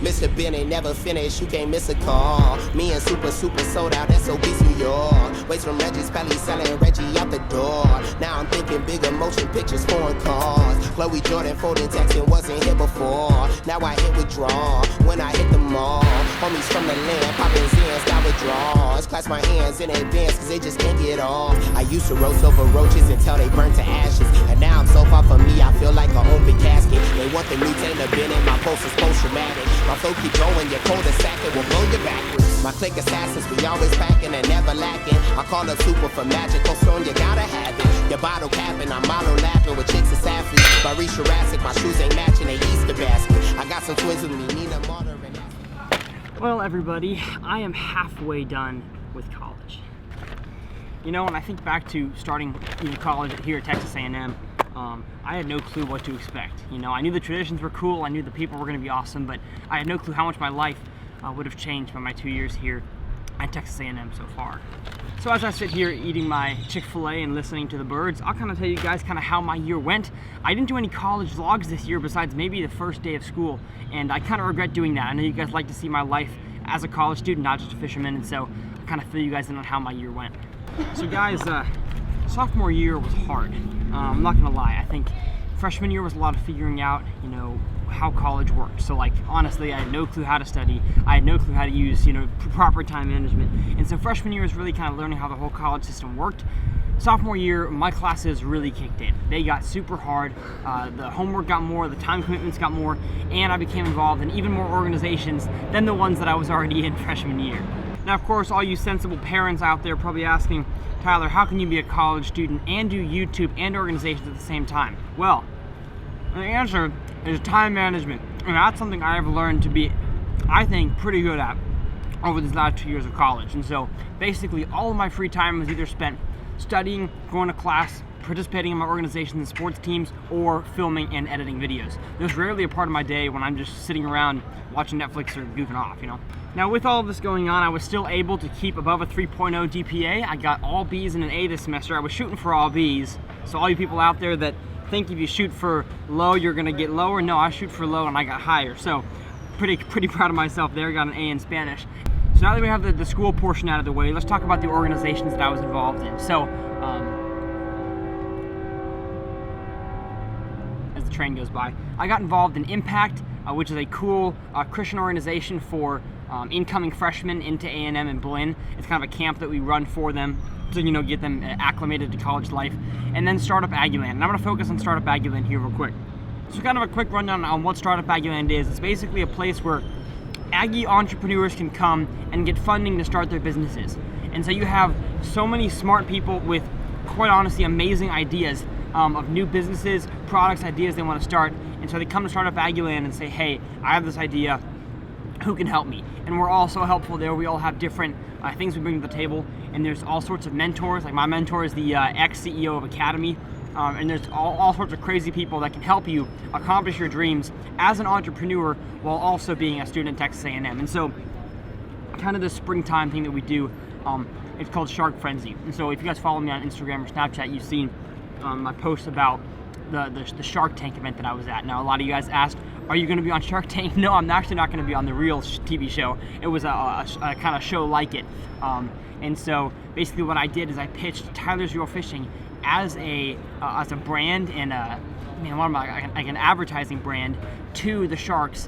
Mr. Ben ain't never finished, you can't miss a call. Me and Super sold out, SOB's New York. Waste from Reggie's Pelly selling Reggie out the door. Now I'm thinking bigger motion pictures, foreign cars. Chloe Jordan folding texting wasn't here before. Now I hit withdrawal when I hit the mall. Homies from the land, popping zans, got withdrawals. Class my hands in advance, cause they just can't get off. I used to roast over roaches until they burnt to ashes. And now I'm so far from me, I feel like an open casket. They want the new Taylor Ben in my post is post-traumatic. My flow keep going, your cul-de-sac, it will blow you backwards. My clique assassins, we always packing and never lacking. I call up Super for magical stone, you gotta have it. Your bottle capping, I'm model laughing with chicks as athletes. My reach Jurassic, my shoes ain't matching, they Easter basket. I got some twins with me, Nina Martyr and Well, everybody, I am halfway done with college. You know, when I think back to starting college here at Texas A&M, I had no clue what to expect. You know, I knew the traditions were cool, I knew the people were going to be awesome, but I had no clue how much my life would have changed by my 2 years here at Texas A&M so far. So as I sit here eating my Chick-fil-A and listening to the birds, I'll kind of tell you guys kind of how my year went. I didn't do any college vlogs this year besides maybe the first day of school, and I kind of regret doing that. I know you guys like to see my life as a college student, not just a fisherman, and so I kind of fill you guys in on how my year went. So guys, sophomore year was hard. I'm not gonna lie, I think freshman year was a lot of figuring out, how college worked. So like, honestly, I had no clue how to study. I had no clue how to use, proper time management. And so freshman year was really kind of learning how the whole college system worked. Sophomore year, my classes really kicked in. They got super hard. The homework got more, the time commitments got more, and I became involved in even more organizations than the ones that I was already in freshman year. Now, of course, all you sensible parents out there are probably asking, Tyler, how can you be a college student and do YouTube and organizations at the same time? Well, the answer is time management, and that's something I have learned to be, I think, pretty good at over these last 2 years of college. And so basically all of my free time was either spent studying, going to class, participating in my organizations and sports teams, or filming and editing videos. There's rarely a part of my day when I'm just sitting around watching Netflix or goofing off, Now with all of this going on, I was still able to keep above a 3.0 GPA. I got all B's and an A this semester. I was shooting for all B's. So all you people out there that think if you shoot for low, you're gonna get lower, no, I shoot for low and I got higher. So pretty proud of myself there, got an A in Spanish. So now that we have the school portion out of the way, let's talk about the organizations that I was involved in. So, as the train goes by, I got involved in Impact, which is a cool Christian organization for incoming freshmen into A&M and Blinn. It's kind of a camp that we run for them to get them acclimated to college life. And then Startup Aggieland. And I'm going to focus on Startup Aggieland here real quick. So kind of a quick rundown on what Startup Aggieland is. It's basically a place where Aggie entrepreneurs can come and get funding to start their businesses. And so you have so many smart people with, quite honestly, amazing ideas of new businesses, products, ideas they want to start. And so they come to Startup Aggieland and say, hey, I have this idea, who can help me? And we're all so helpful there. We all have different things we bring to the table, and there's all sorts of mentors. Like my mentor is the ex-CEO of Academy, and there's all sorts of crazy people that can help you accomplish your dreams as an entrepreneur while also being a student at Texas A&M. And so kind of this springtime thing that we do, it's called Shark Frenzy. And so if you guys follow me on Instagram or Snapchat, you've seen my post about the Shark Tank event that I was at. Now, a lot of you guys asked, are you going to be on Shark Tank? No, I'm actually not going to be on the real TV show. It was a kind of show like it. And so basically what I did is I pitched Tyler's Real Fishing as a brand and like an advertising brand to the sharks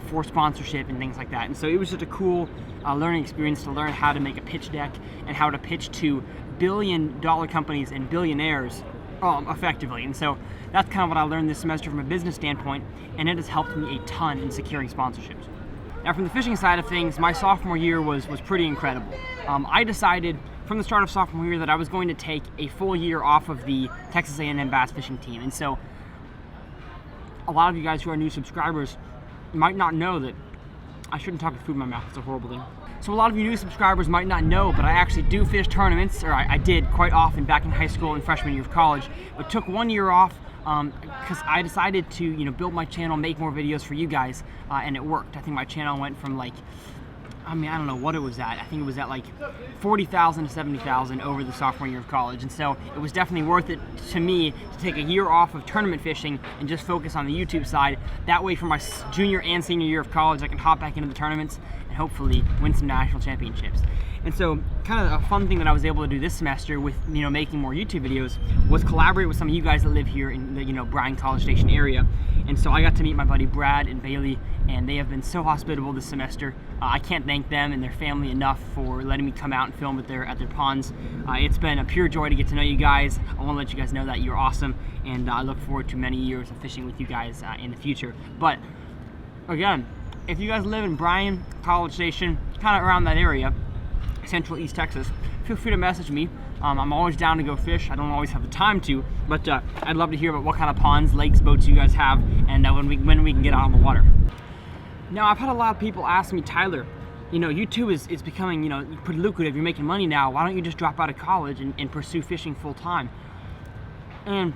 for sponsorship and things like that. And so it was just a cool learning experience to learn how to make a pitch deck and how to pitch to billion-dollar companies and billionaires effectively. And so that's kind of what I learned this semester from a business standpoint, and it has helped me a ton in securing sponsorships. Now, from the fishing side of things, my sophomore year was pretty incredible. I decided from the start of sophomore year that I was going to take a full year off of the Texas A&M bass fishing team. And so a lot of you guys who are new subscribers might not know that I shouldn't talk with food in my mouth. It's a horrible thing. So a lot of you new subscribers might not know, but I actually do fish tournaments, or I did quite often back in high school and freshman year of college, but took 1 year off because I decided to build my channel, make more videos for you guys, and it worked. I think my channel went from like I mean, I don't know what it was at. I think it was at like 40,000 to 70,000 over the sophomore year of college. And so it was definitely worth it to me to take a year off of tournament fishing and just focus on the YouTube side. That way for my junior and senior year of college, I can hop back into the tournaments and hopefully win some national championships. And so kind of a fun thing that I was able to do this semester with, you know, making more YouTube videos was collaborate with some of you guys that live here in the, you know, Bryan College Station area. And so I got to meet my buddy Brad and Bailey, and they have been so hospitable this semester. I can't thank them and their family enough for letting me come out and film at their ponds. It's been a pure joy to get to know you guys. I want to let you guys know that you're awesome, and I look forward to many years of fishing with you guys in the future. But again, if you guys live in Bryan College Station, kind of around that area, Central East Texas, feel free to message me. I'm always down to go fish. I don't always have the time to, but I'd love to hear about what kind of ponds, lakes, boats you guys have, and when we can get out on the water. Now, I've had a lot of people ask me, Tyler, you know, YouTube is becoming, you know, pretty lucrative. You're making money now. Why don't you just drop out of college and pursue fishing full time? And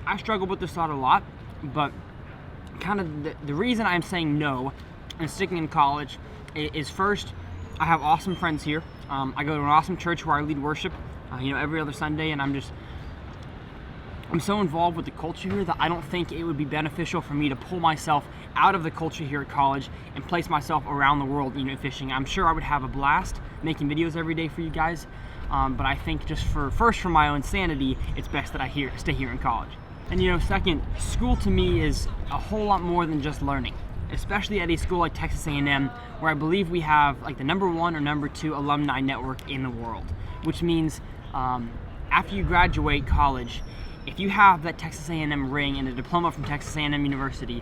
I struggle with this thought a lot, but kind of the reason I'm saying no and sticking in college is first, I have awesome friends here. I go to an awesome church where I lead worship, you know, every other Sunday, and I'm so involved with the culture here that I don't think it would be beneficial for me to pull myself out of the culture here at college and place myself around the world, you know, fishing. I'm sure I would have a blast making videos every day for you guys, but I think just for my own sanity, it's best that I stay here in college. And you know, second, school to me is a whole lot more than just learning, especially at a school like Texas A&M, where I believe we have like the #1 or #2 alumni network in the world, which means after you graduate college, if you have that Texas A&M ring and a diploma from Texas A&M University,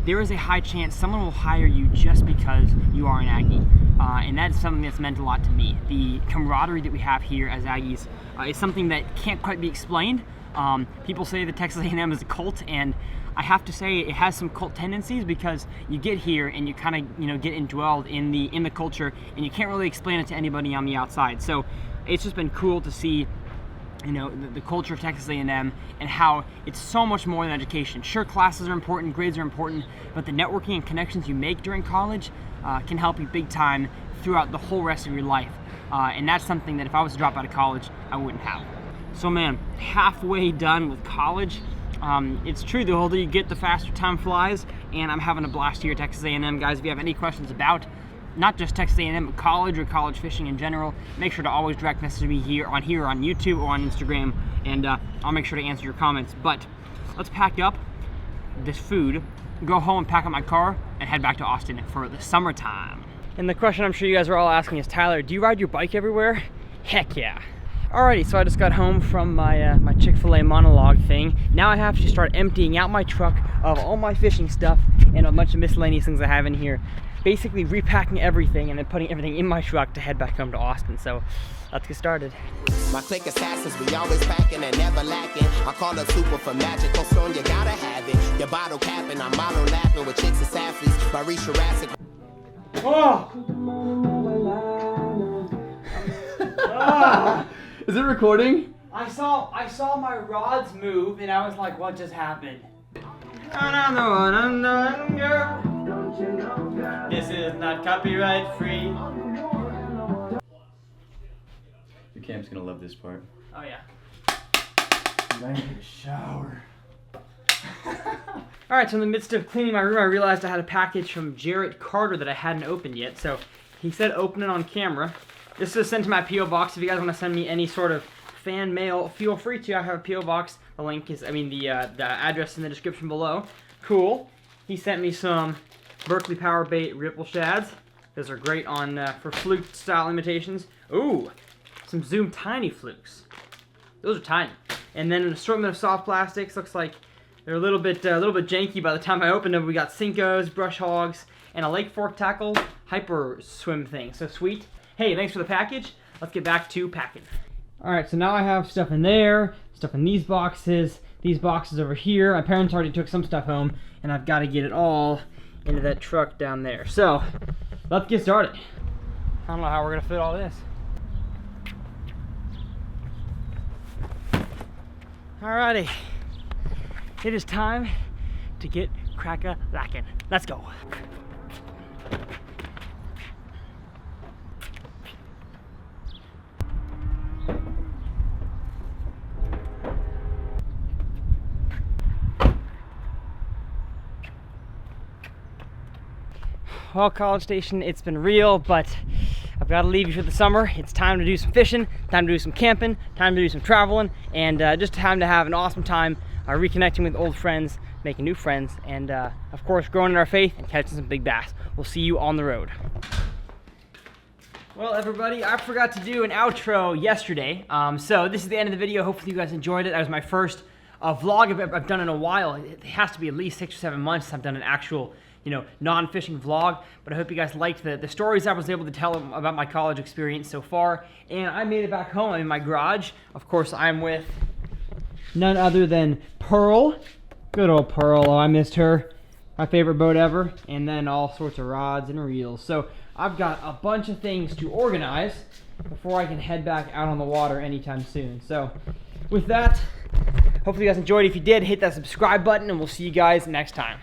there is a high chance someone will hire you just because you are an Aggie. And that is something that's meant a lot to me. The camaraderie that we have here as Aggies is something that can't quite be explained. People say that Texas A&M is a cult, and I have to say it has some cult tendencies because you get here and you kind of, you know, get indwelled in the culture, and you can't really explain it to anybody on the outside. So it's just been cool to see, you know, the culture of Texas A&M and how it's so much more than education. Sure, classes are important, grades are important, but the networking and connections you make during college can help you big time throughout the whole rest of your life. And that's something that if I was to drop out of college, I wouldn't have. So man, halfway done with college. It's true, the older you get, the faster time flies, and I'm having a blast here at Texas A&M. Guys, if you have any questions about not just Texas A&M, but college or college fishing in general, make sure to always direct message me here on YouTube or on Instagram, and I'll make sure to answer your comments. But let's pack up this food, go home and pack up my car, and head back to Austin for the summertime. And the question I'm sure you guys are all asking is, Tyler, do you ride your bike everywhere? Heck yeah. Alrighty, so I just got home from my my Chick-fil-A monologue thing. Now I have to start emptying out my truck of all my fishing stuff and a bunch of miscellaneous things I have in here. Basically repacking everything and then putting everything in my truck to head back home to Austin. So let's get started. My clique assassins, we always packing and never lacking. I call up super for magical stone, you gotta have it. Your bottle capping, I'm model lapping with chicks as athletes. Maurice Jurassic. Oh! Ah! Is it recording? I saw my rods move and I was like, what just happened? This is not copyright free. Your cam's gonna love this part. Oh yeah. I need a shower. Alright, so in the midst of cleaning my room, I realized I had a package from Jarrett Carter that I hadn't opened yet. So he said open it on camera. This is sent to my P.O. box. If you guys want to send me any sort of fan mail, feel free to. I have a P.O. box. The link is, the address in the description below. Cool. He sent me some Berkeley Power Bait Ripple Shads. Those are great on for fluke style imitations. Ooh, some Zoom Tiny Flukes. Those are tiny. And then an assortment of soft plastics. Looks like they're a little bit janky by the time I opened them. We got Cincos, Brush Hogs, and a Lake Fork Tackle Hyper Swim thing. So sweet. Hey, thanks for the package. Let's get back to packing. Alright, so now I have stuff in there, stuff in these boxes over here. My parents already took some stuff home, and I've got to get it all into that truck down there. So, let's get started. I don't know how we're going to fit all this. Alrighty. It is time to get crack-a-lackin'. Let's go. Well, College Station, it's been real, but I've got to leave you for the summer. It's time to do some fishing, time to do some camping, time to do some traveling, and just time to have an awesome time reconnecting with old friends, making new friends, and of course growing in our faith and catching some big bass. We'll see you on the road. Well, everybody, I forgot to do an outro yesterday, so this is the end of the video. Hopefully you guys enjoyed it. That was my first vlog I've done in a while. It has to be at least 6 or 7 months since I've done an actual, non-fishing vlog, but I hope you guys liked the stories I was able to tell about my college experience so far. And I made it back home. I'm in my garage. Of course, I'm with none other than Pearl. Good old Pearl. Oh, I missed her. My favorite boat ever. And then all sorts of rods and reels. So I've got a bunch of things to organize before I can head back out on the water anytime soon. So with that, hopefully you guys enjoyed. If you did, hit that subscribe button, and we'll see you guys next time.